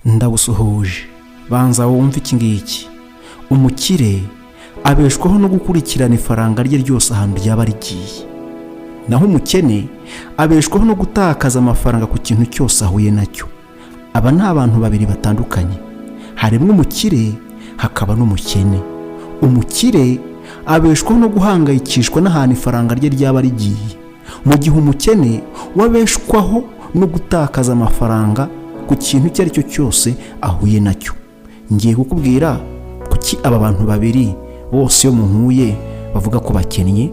ndagusuhuje. Banza wumve iki ngiki. Umukire abeshwaho no gukurikirana ifaranga rye ryose ahantu ryaba rigiye, naho umukene abeshwaho no gutakaza amafaranga ku kintu cyose ahuye nacyo. Aba ni abantu babiri batandukanye, harimo umukire hakaba n'umukene. Umukire abeshwaho no guhangayikishwa n'ahantu ifaranga rye ryaba rigiye, mu gihe umukene wabeshwaho no gutakaza amafaranga ku kintu icyo ari cyo cyose ahuye nacyo. Ngiye kukubwira kuki aba bantu babiri bose iyo muhuye bavuga ko bakennye.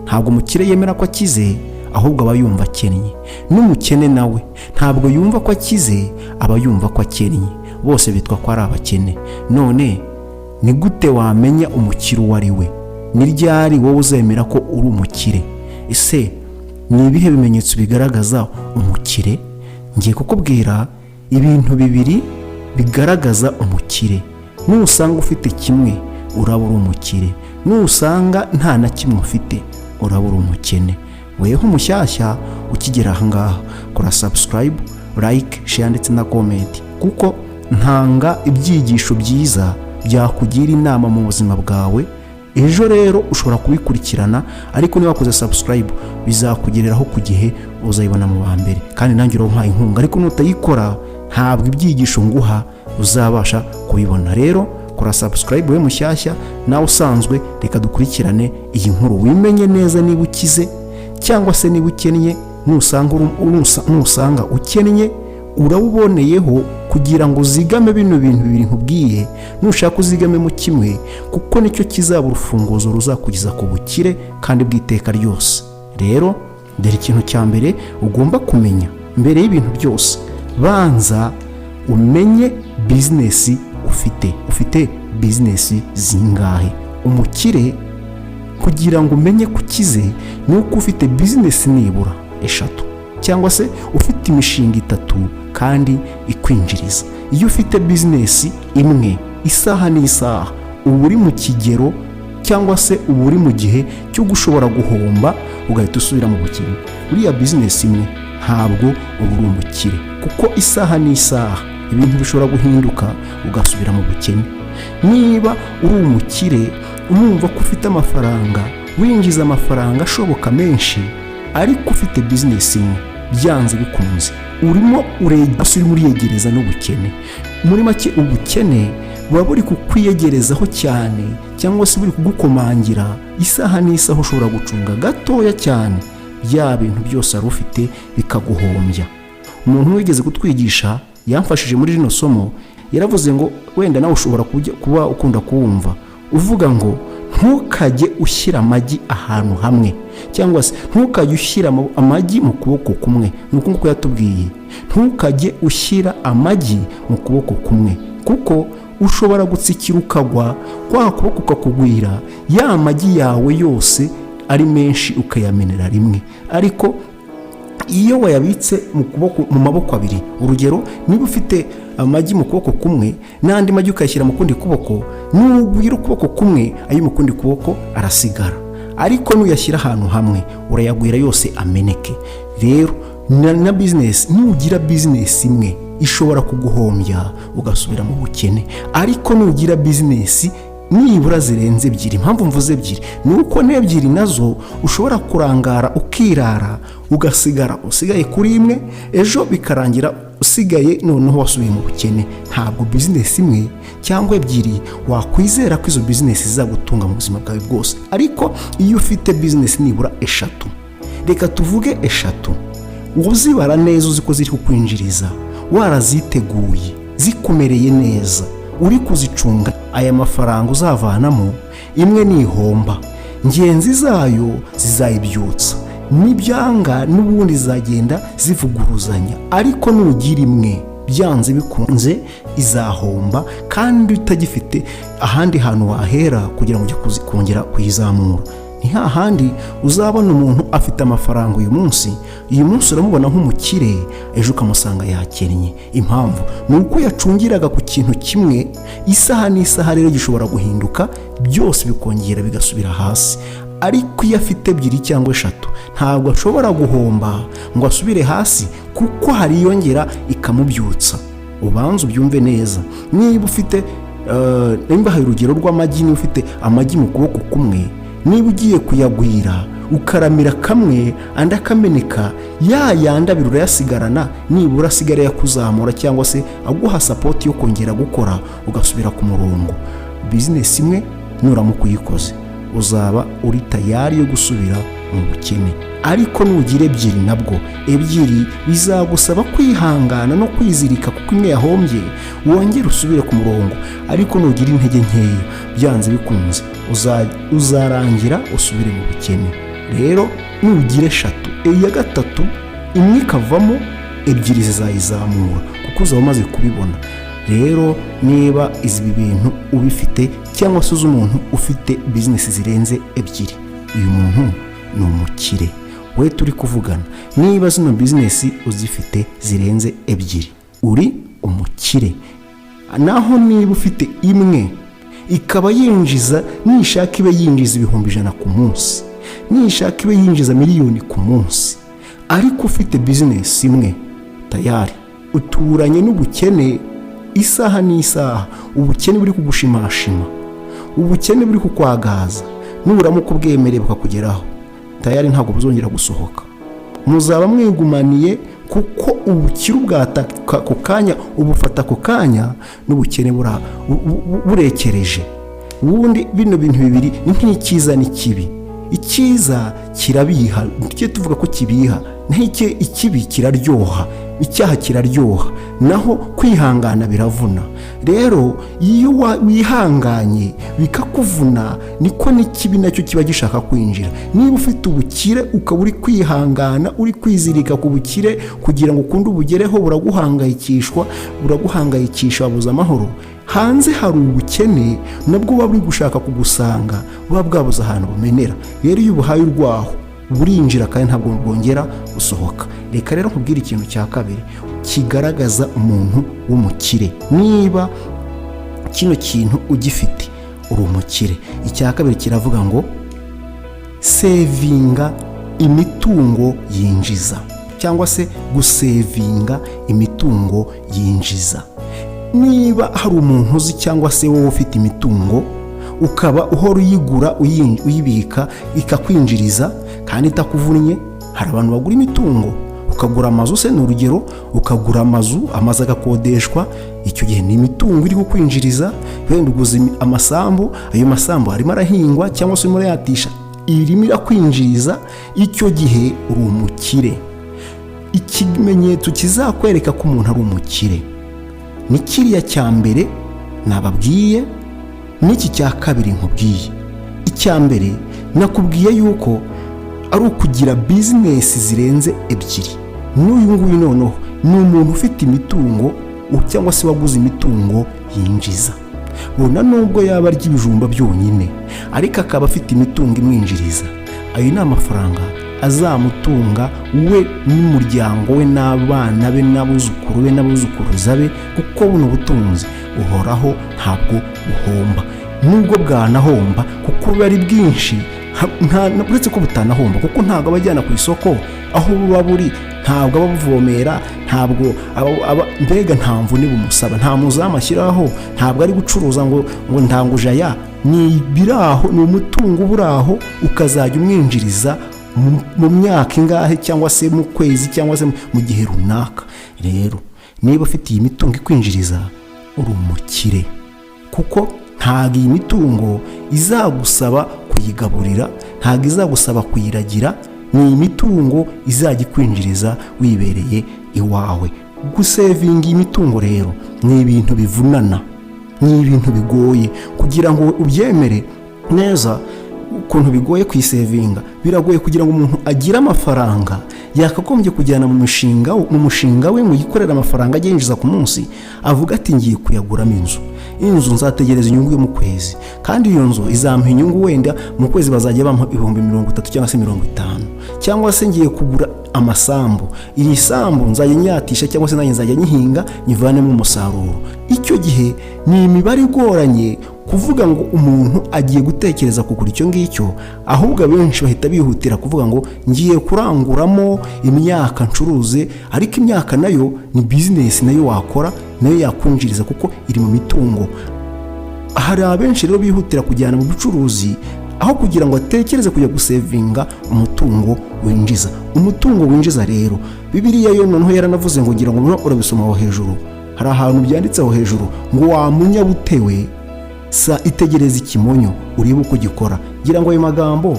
Ntabwo umukire yemera ko akize, ahubwo aba yumva akennye. N'umukene nawe ntabwo yumva ko akize, aba yumva ko akennye. Bose bitwa ko ari abakene. None ni gute wamenya umukire uwo ari we? Ni ryari wowe uzemera ko uri umukire? Ese ni ibihe bimenyetso bigaragaza umukire? Ngiye kukubwira ibintu bibiri bigaragaza umukire. Nusanga ufite kimwe uraba uri umukire, nusanga nta na kimwe ufite uraba uri umukene. Weho umushyashya ukigera aha ngaha, kora subscribe, like, share ndetse na comment, kuko ntanga ibyigisho byiza byakugira inama mu buzima bwawe. Ejo rero ushobora kubikurikirana, ariko niba wakoze subscribe bizakugereraho ku gihe, uzayibona mu ba mbere. Kandi nanjye urampaye inkunga, ariko nutayikora ntabwo ibyigisho nguha uzabasha kubibona. Rero kora subscribe we mushyashya, nawe usanzwe reka dukurikirane iyi nkuru, wimenye neza niba ukize cyangwa se niba ukennye. Nusanga ukennye urawuboneyeho kugira ngo uzigame bino bintu bibiri nkubwiye. Nushaka uzigame mu kimwe, kuko nicyo kizaba urufunguzo ruzakugeza ku bukire kandi bw'iteka ryose. Rero dore ikintu cya mbere ugomba kumenya mbere y'ibintu byose, banza umenye business ufite business zingahe. Umukire kugira ngo umenye kukize ni uko ufite business nibura 3, cyangwa se ufite imishinga 3 kandi ikwinjiriza. Iyo ufite business imwe isaha n'isaha, uba uri mu kigero cyangwa se uba uri mu gihe cyo gushobora guhomba ugahita usubira mu bukene. Uriya business imwe ntabwo uba uri umukire, kuko isaha n'isaha ibintu bishobora guhinduka ugasubira mu bukene. Niba uri umukire umwumva ko ufite amafaranga, winjiza amafaranga ashoboka menshi, ariko ufite business imwe, byanze bikunze urimo uriyegereza n'ubukene. Muri make ubukene buba buri kukwiyegerezaho cyane, cyangwa se buri kugukomangira isaha n'isaha. Ushobora gucunga gatoya cyane bya bintu byose ari ufite bikaguhombya. Umuntu wigeze kutwigisha yamfashije muri rino somo, yaravuze ngo wenda nawe ushobora kuba ukunda kuwumva uvuga ngo ntukajye ushyira amagi ahantu hamwe, cyangwa se ntukajye ushyira amagi mu kuboko kumwe. Nuko nguko yatubwiye, ntukajye ushyira amagi mu kuboko kumwe, kuko ushobora gutsikira ukagwa, kwa kuboko ukakugwira, ya magi yawe yose ari menshi ukayamenera rimwe. Ariko iyo wayabitse mu maboko abiri, urugero niba ufite amagi mu kuboko kumwe n'andi magi ukayashyira mu kundi kuboko, nugwira ukuboko kumwe ayo mu kundi kuboko arasigara. Ariko nuyashyira ahantu hamwe urayagwira yose ameneke. Rero na business, nugira business imwe ishobora kuguhombya ugasubira mu bukene, ariko nugira business nibura zirenze 2. Impamvu mvuze 2 ni uko n'ebyiri nazo ushobora kurangara ukirara ugasigara usigaye kuri imwe, ejo bikarangira usigaye noneho wasubiye mu bukene. Ntabwo business imwe cyangwa 2 wakwizera ko izo business zizagutunga mu buzima bwawe bwose. Ariko iyo ufite business nibura 3, reka tuvuge 3, uzibara neza, uzi ko ziri kukwinjiriza, waraziteguye, zikumereye neza, uri kuzicunga, aya mafaranga uzavanamo imwe nihomba, ngenzi zayo zizayibyutsa, nibyanga n'ubundi zagenda zivuguruzanya. Ariko nugira imwe, byanze bikunze izahomba, kandi utagifite ahandi hantu wahera kugira ngo ujye kongera kuyizamura. Ni hahandi uzabona umuntu afite amafaranga uyu munsi uramubona nk'umukire, ejo ukamusanga yakennye. Impamvu ni uko yacungiraga ku kintu kimwe, isaha n'isaha rero gishobora guhinduka, byose bikongera bigasubira hasi. Ariko iyo afite 2 cyangwa 3 ntabwo ashobora guhomba ngo asubire hasi, kuko hari yongera ikamubyutsa. ubanza ubyumve neza. Niba ufite nimba hari urugero rw'amagi, niba ufite amagi mu kuboko kumwe, niba ugiye kuyagwira ukaramira kamwe andi akameneka, yandi abiri urayasigarana, nibura asigara yakuzamura cyangwa se aguha sapoti yo kongera gukora ugasubira ku murongo. Bizinesi imwe nuramuka uyikoze uzaba uri tayari yo gusubira mu bukene. Ariko nugira ebyiri, nabwo ebyiri bizagusaba kwihangana no kwizirika, kuko imwe yahombye wongera usubire ku murongo. Ariko nugira intege nkeya, byanze bikunze uzarangira usubire mu bukene. Rero nugira eshatu, iya gatatu imwe ikavamo, ebyiri zizayizamura kuko uzaba umaze kubibona. Rero niba izi bintu ubifite cyangwa se uzi umuntu ufite bizinesi zirenze ebyiri, uyu muntu ni umukire. We turi kuvugana, niba zino bizinesi uzifite zirenze ebyiri, uri umukire. Naho niba ufite imwe ikaba yinjiza, nishaka ibe yinjiza 100,000 ku munsi, nishaka ibe yinjiza 1,000,000 ku munsi, ariko ufite bizinesi imwe, tayari uturanye n'ubukene isaha n'isaha. Ubukene buri kugushimashima, ubukene buri kukwagaza, nuramuka ubwemereye bukakugeraho, tayari ntabwo buzongera gusohoka. Muzaba mwigumaniye, kuko ubukire bwataka ako kanya, ubufata ako kanya, n'ubukene burekereje. Ubundi bino bintu bibiri ni nk'icyiza n'ikibi. Icyiza kirabiha, tujye tuvuga ko kibiha, naho ikibi kiraryoha, icyaha kiraryoha, naho kwihangana biravuna. Rero iyo wihanganye bikakuvuna, niko n'ikibi nacyo kiba gishaka kwinjira. Niba ufite ubukire ukaba uri kwihangana, uri kwizirika ku bukire kugira ngo ukunde ubugereho, buraguhangayikisha, wabuze amahoro. Hanze hari ubukene nabwo buba buri gushaka kugusanga, buba bwabuze ahantu bumenera. Rero iyo ubuhaye urwaho burinjira kandi ntabwo bwongera gusohoka. Reka rero nkubwire ikintu cya kabiri kigaragaza umuntu w'umukire. Niba kino kintu ugifite, uri umukire. Icya kabiri kiravuga ngo sevinga imitungo yinjiza, cyangwa se gusevinga imitungo yinjiza. Niba hari umuntu uzi cyangwa se wowe ufite imitungo, ukaba uhora uyigura uyibika ikakwinjiriza kandi itakuvunnye. Hari abantu bagura imitungo, ukagura amazu, se ni urugero, ukagura amazu agakodeshwa, icyo gihe ni imitungo iri kukwinjiriza. Wenda uguze amasambu, ayo masambu arimo arahingwa cyangwa se urimo urayatisha, irimo irakwinjiriza, icyo gihe uri umukire. Ikimenyetso kizakwereka ko umuntu ari umukire ni kiriya cya mbere nababwiye, n'iki cya kabiri nkubwiye. Icya mbere nakubwiye yuko ari ukugira bizinesi zirenze ebyiri. N'uyu nguyu noneho ni umuntu ufite imitungo, cyangwa se waguze imitungo yinjiza. Bona nubwo yaba arya ibijumba byonyine, ariko akaba afite imitungo imwinjiriza, ayo ni amafaranga azamutunga we n'umuryango we n'abana be n'abuzukuru be n'abuzukuruza be, kuko buno butunzi uhoraho ntabwo buhomba. Nubwo bwanahomba kuko biba ari bwinshi, uretse ko butanahomba kuko ntabwo abajyana ku isoko aho buba buri, ntabwo ababuvomera, ntabwo mbega nta mvune bumusaba, nta muzamu ashyiraho, ntabwo ari gucuruza ngo ntangujaya. Ni biraho, ni umutungo buraho, ukazajya umwinjiriza mu myaka ingahe, cyangwa se mu kwezi, cyangwa se mu gihe runaka. Rero niba ufite iyi mitungo ikwinjiriza, uri umukire, kuko ntabwo iyi mitungo izagusaba kuyigaburira, ntabwo izagusaba kuyiragira. Ni imitungo izajya ikwinjiriza wibereye iwawe. Gusevinga iyi mitungo rero ni ibintu bivunana, ni ibintu bigoye kugira ngo ubyemere neza. Ukuntu bigoye kuyisevinga, biragoye kugira ngo umuntu agire amafaranga yakagombye kujyana mu mushinga we ngo yikorere amafaranga agenjiza ku munsi, avuga ati ngiye kuyaguramo inzu nzategereza inyungu yo mu kwezi, kandi iyo nzu izampa inyungu, wenda mu kwezi bazajya bampa 30,000 cyangwa se 50,000. Cyangwa se ngiye kugura amasambu, iri sambu nzajya nyatisha cyangwa se nanjye nzajya nyihinga nyivanemo umusaruro. Icyo gihe ni imibare igoranye kuvuga ngo umuntu agiye gutekereza kugura icyo ngicyo, ahubwo abenshi bahita bihutira kuvuga ngo ngiye kuranguramo imyaka ncuruze. Ariko imyaka nayo ni bizinesi, nayo wakora nayo yakwinjiriza kuko iri mu mitungo. Hari abenshi rero bihutira kujyana mu bucuruzi aho kugira ngo atekereze kujya gusevinga umutungo winjiza. Umutungo winjiza rero Bibiliya yo noneho yaranavuze ngo ngira ngo urabisoma aho hejuru, hari ahantu byanditse aho hejuru ngo wa munyabutewe sa itegereza ikimonyo urebe uko gikora. Ngira ngo ayo magambo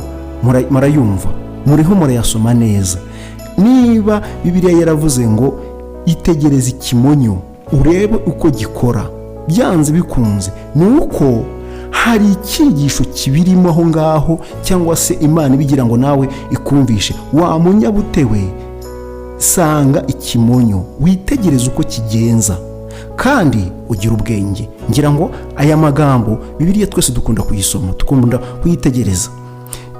marayumva, muriho murayasoma neza. Niba Bibiliya yaravuze ngo itegereza ikimonyo urebe uko gikora, byanze bikunze ni uko hari icyigisho kibirimo aho ngaho, cyangwa se Imana ibigira ngo nawe ikumvishe. Wa munyabutewe sanga ikimonyo witegereze uko kigenza kandi ugira ubwenge. Ngira ngo aya magambo Bibiliya twese dukunda kuyisoma, dukunda kuyitegereza.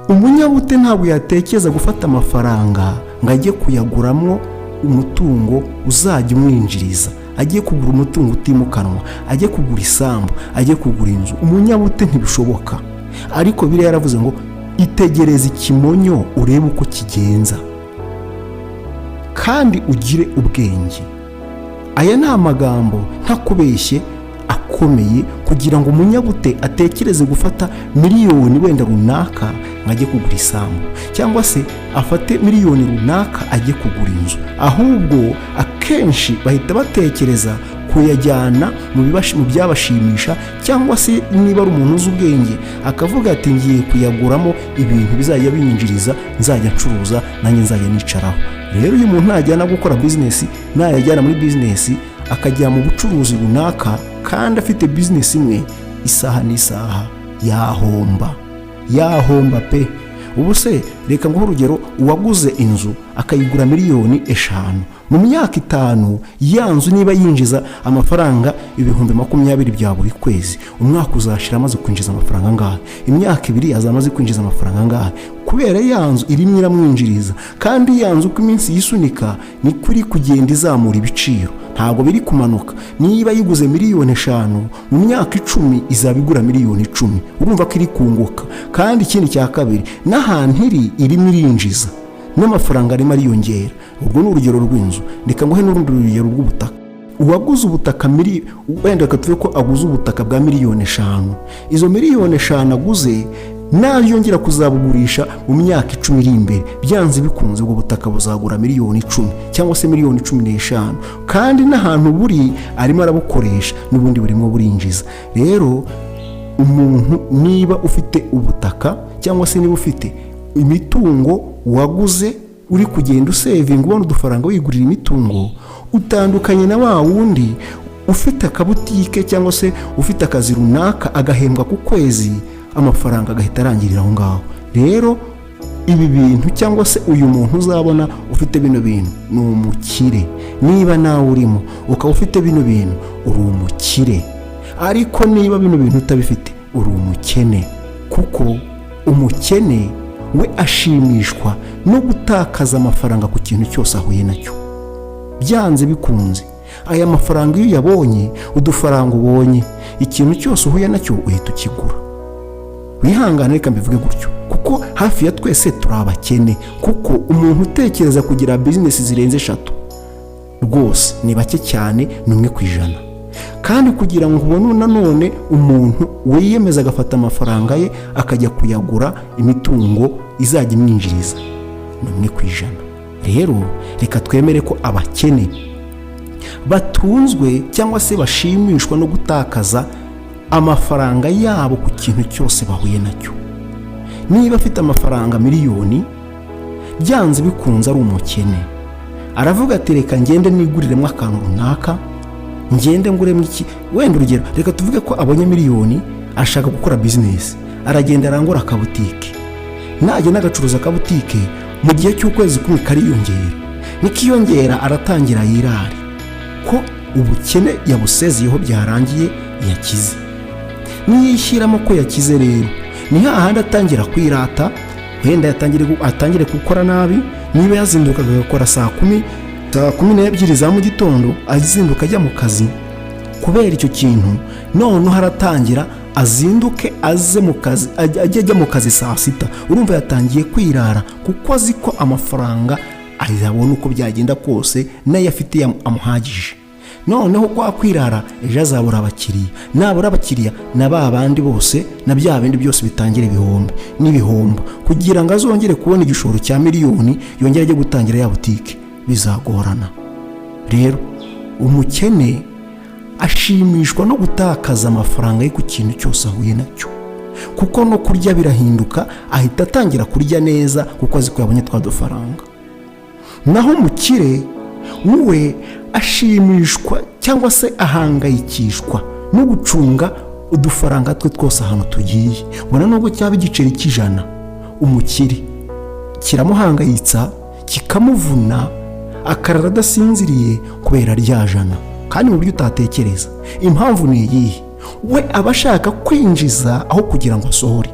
Umunyabute ntabwo yatekereza gufata amafaranga ngo ajye kuyaguramo umutungo uzajya umwinjiriza, agiye kugura umutungo utimukanwa, agiye kugura isambu, agiye kugura inzu. Umunyabute ntibishoboka. Ariko Bibiliya yaravuze ngo itegereze ikimonyo urebe uko kigenza kandi ugire ubwenge. Aya ni amagambo ntakubeshye akomeye kugira ngo umunyabute atekereze gufata miliyoni wenda runaka ngo ajye kugura isambu, cyangwa se afate miliyoni runaka ajye kugura inzu. Ahubwo akenshi bahita batekereza kuyajyana mu byabashimisha, cyangwa se niba ari umuntu uzi ubwenge akavuga ati ngiye kuyaguramo ibintu bizajya binyinjiriza, nzajya ncuruza, nanjye nzajya nicaraho. Rero uyu muntu najyana gukora bizinesi, nayajyana muri bizinesi akajya mu bucuruzi runaka kandi afite bizinesi imwe, isaha n'isaha yahomba pe. Ubu se reka nguhe urugero, uwaguze inzu akayigura miliyoni 5, mu myaka 5 ya nzu niba yinjiza amafaranga 20,000 bya buri kwezi, umwaka uzashira amaze kwinjiza amafaranga angahe? Imyaka 2 azamaze kwinjiza amafaranga angahe? Kubera ya nzu irimo iramwinjiriza. Kandi ya nzu uko iminsi yisunika ni kuri kugenda izamura ibiciro, ntabwo biri kumanuka. Niba yiguze miliyoni 5, mu myaka 10 izabigura miliyoni 10. Urumva ko iri kunguka. Kandi ikindi cya kabiri, n'ahantu irimo irinjiza n'amafaranga arimo ariyongera. Ubwo ni urugero rw'inzu. Ndeka nguhe n'urundi rugero rw'ubutaka. Uwaguze ubutaka wenda katuve ko aguze ubutaka bwa miliyoni 5. Izo miliyoni 5 aguze nayongera kuzabugurisha mu myaka 10 iri imbere, byanze bikunze ubwo butaka buzagura miliyoni 10 cyangwa se miliyoni 15. Kandi n'ahantu buri arimo arabukoresha n'ubundi burimo burinjiza. Rero umuntu niba ufite ubutaka cyangwa se niba ufite imitungo waguze, uri kugenda usevinga ubona udufaranga wigurira imitungo, utandukanye na wa wundi ufite akabutike cyangwa se ufite akazi runaka agahembwa ku kwezi, amafaranga agahita arangirira aho ngaho. Rero ibi bintu cyangwa se uyu muntu uzabona ufite bino bintu ni umukire. Niba nawe urimo ukaba ufite bino bintu uri umukire. Ariko niba bino bintu utabifite uri umukene, kuko umukene we ashimishwa no gutakaza amafaranga ku kintu cyose ahuye nacyo. Byanze bikunze aya mafaranga iyo yabonye, udufaranga ubonye, ikintu cyose uhuye nacyo uhita ukigura. Wihangane reka mbivuge gutyo, kuko hafi ya twese turi abakene. Kuko umuntu utekereza kugira bizinesi zirenze 3 rwose ni bake cyane, ni 1%. Kandi kugira ngo ubone nanone umuntu wiyemeza agafata amafaranga ye akajya kuyagura imitungo izajya imwinjiriza, ni 1%. Rero reka twemere ko abakene batunzwe cyangwa se bashimishwa no gutakaza amafaranga yabo ku kintu cyose bahuye nacyo. Niba afite amafaranga miliyoni, byanze bikunze ari umukene. Aravuga ati reka ngende niguriremo akantu runaka, ngende nguremo iki. Wenda urugero, reka tuvuge ko abonye miliyoni, ashaka gukora business, aragenda arangura akabutike. Najye nagacuruza akabutike, mu gihe cy'ukwezi kumwe kariyongera. Nikiyongera aratangira yirari ko ubukene yabusezeyeho byarangiye, yakize. Niyishyiramo ko yakize rero, ni hahandi atangira kwirata, wenda atangire gukora nabi. Niba yazindukaga agakora saa 12 za mu gitondo, azinduka ajya mu kazi kubera icyo kintu, none haratangira azinduke aze mu kazi, ajya mu kazi saa 6. Urumva yatangiye kwirara, kuko azi ko amafaranga ayabona uko byagenda kose nayo afite amuhagije. noneho kwa kwirara ejo azabura abakiriya, nabura abakiriya na ba bandi bose na bya bindi byose bitangira n'ibihombo kugira ngo azongere kubona igishoro cya miliyoni yongere ajye gutangira ya butike bizagorana. Rero umukene ashimishwa no gutakaza amafaranga ye ku kintu cyose ahuye nacyo, kuko no kurya birahinduka, ahita atangira kurya neza kuko azi ko yabonye twa dufaranga. Naho umukire we ashimishwa cyangwa se ahangayikishwa no gucunga udufaranga twe twose ahantu tugiye. Ubona nubwo cyaba igiceri cy'ijana, umukire kiramuhangayitsa kikamuvuna, akarara adasinziriye kubera rya jana, kandi mu buryo utatekereza. Impamvu ni iyihe? We aba ashaka kwinjiza aho kugira ngo asohore,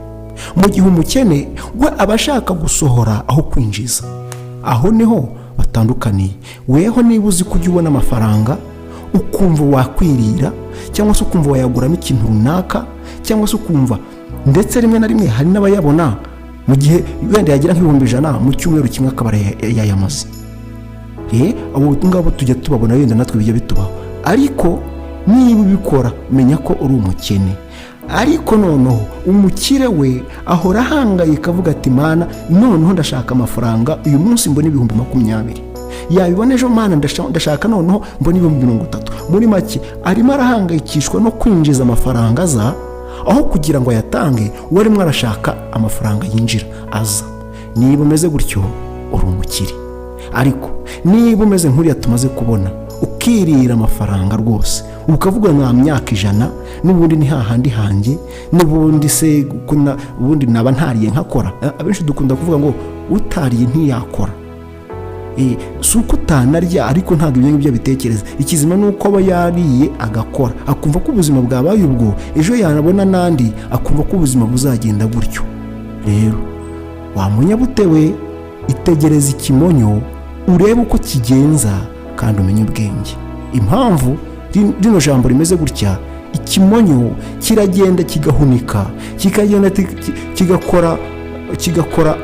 mu gihe umukene we aba ashaka gusohora aho kwinjiza. Aho niho batandukaniye. Weho niba uzi ko ujya ubona amafaranga ukumva wakwirira, cyangwa se ukumva wayaguramo ikintu runaka, cyangwa se ukumva ndetse rimwe na rimwe hari n'abayabona mu gihe wenda yagira nk'ibihumbi 100 mu cyumweru kimwe akaba yayamaze. Abo ngabo tujya tubabona wenda natwe bijya bitubaho, ariko niba ubikora menya ko uri umukene. Ariko noneho umukire we ahora ahangayika avuga ati mana, noneho ndashaka amafaranga uyu munsi mbona ibihumbi 20, yabibona ejo mana ndashaka noneho mbona ibihumbi 30. Muri make arimo arahangayikishwa no kwinjiza amafaranga aza, aho kugira ngo ayatange we arimo arashaka amafaranga yinjira aza. Niba umeze gutyo uri umukire. Ariko niba umeze nk'uriya tumaze kubona, ukirira amafaranga rwose ukavuga nta myaka 100 n'ubundi ni hahandi hanjye, n'ubundi se ubundi naba ntariye nkakora. Abenshi dukunda kuvuga ngo utariye ntiyakora. Si uko utanarya, ariko ntabwo ibyo ngibyo bitekereza. Ikizima ni uko aba yariye agakora, akumva ko ubuzima bwabaye ubwo, ejo yanabona n'andi akumva ko ubuzima buzagenda gutyo. Rero wamunyabutewe, itegereza ikimonyo urebe uko kigenza kandi umenye ubwenge. Impamvu rino jambo rimeze gutya, ikimonyo kiragenda kigahunika, kikagenda kigakora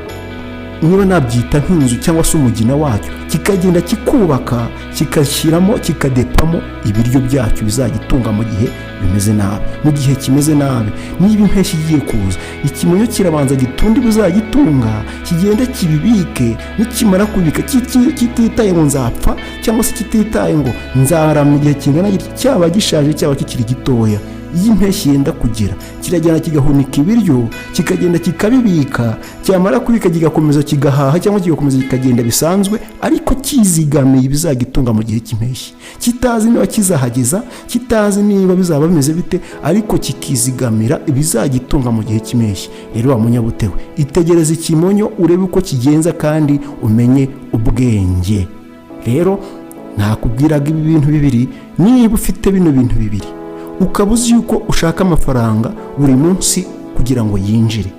niba nabyita nk'inzu cyangwa se umugina wacyo, kikagenda kikubaka, kikashyiramo, kikadepamo ibiryo byacyo bizagitunga mu gihe bimeze nabi. Mu gihe kimeze nabi, niba impeshyi igiye kuza, ikimonyo kirabanza gitunde bizagitunga, kigenda kibibike. Nikimara kubika kititaye ngo nzapfa, cyangwa se kititaye ngo nzara mu gihe kingana gitya, cyaba gishaje cyaba kikiri gitoya, iyi mpeshyi yenda kugera, kiragenda kigahunika ibiryo, kikagenda kikabibika, cyamara kubika kigakomeza kigahaha, cyangwa kigakomeza kikagenda bisanzwe, ariko kizigamiye ibizagitunga mu gihe cy'impeshyi. Kitazi niba kizahageza, kitazi niba bizaba bimeze bite, ariko kikizigamira ibizagitunga mu gihe cy'impeshyi. Rero wamunyabutewe, itegereza ikimonyo urebe uko kigenza kandi umenye ubwenge. Rero nakubwiraga ibi bintu bibiri. Niba ufite bino bintu bibiri, ukaba uzi yuko ushaka amafaranga buri munsi kugira ngo yinjire,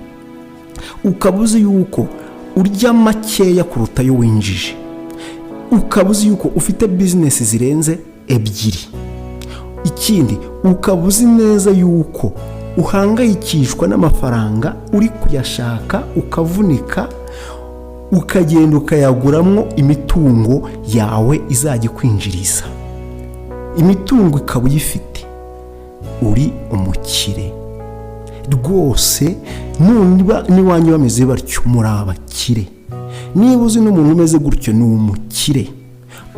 ukaba uzi yuko urya makeya kuruta yo winjije, ukaba uzi yuko ufite bizinesi zirenze 2, ikindi ukaba uzi neza yuko uhangayikishwa n'amafaranga uri kuyashaka, ukavunika, ukagenda ukayaguramo imitungo yawe izajya kwinjiriza, imitungo ikaba uyifite, uri umukire rwose. Niba niwanyu bameze batyo muri abakire. Niba uzi n'umuntu umeze gutyo ni umukire.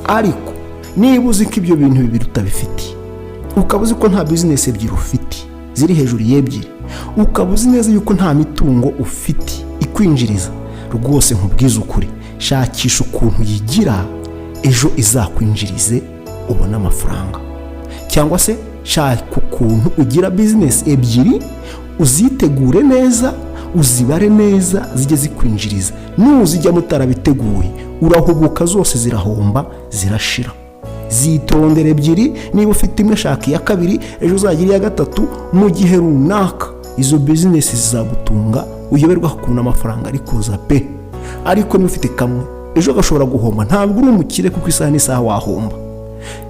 Ariko niba uzi ko ibyo bintu bibiri utabifite, ukaba uzi ko nta bizinesi 2 ufite ziri hejuru y'2, ukaba uzi neza yuko nta mitungo ufite ikwinjiriza, rwose nkubwiza ukuri, shakisha ukuntu yigira ejo izakwinjirize ubona amafaranga, cyangwa se shaka ukuntu ugira bizinesi 2, uzitegure neza, uzibare neza, zijye zikwinjiriza. Nuzijya mutarabiteguye urahubuka, zose zirahomba, zirashira. Zitondere 2, niba ufite imwe shaka iya 2, ejo uzagira iya 3. Mu gihe runaka izo bizinesi zizagutunga, uyoberwa ukuntu amafaranga ari kuza pe. Ariko niba ufite kamwe, ejo gashobora guhomba, ntabwo uri umukire kuko isaha n'isaha wahomba.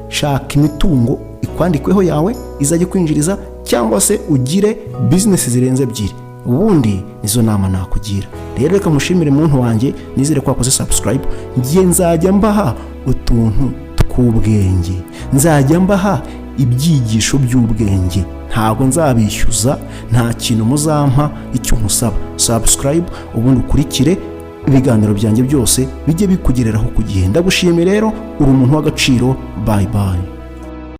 Shaka imitungo ikwandikweho yawe izajya kwinjiriza, cyangwa se ugire bizinesi zirenze 2. Ubundi nizo nama nakugira. Rero reka mushimire muntu wanjye, nizere ko wakoze subscribe, ngiye nzajya mbaha utuntu k'ubwenge. Nzajya mbaha ibyigisho by'ubwenge, ntabwo nzabishyuza, nta kintu muzampa icyo musaba. Subscribe ubundi ukurikire ibiganiro byanjye byose bijye bikugereraho ku gihe. Ndagushimiye rero, uri umuntu w'agaciro. Bye bye.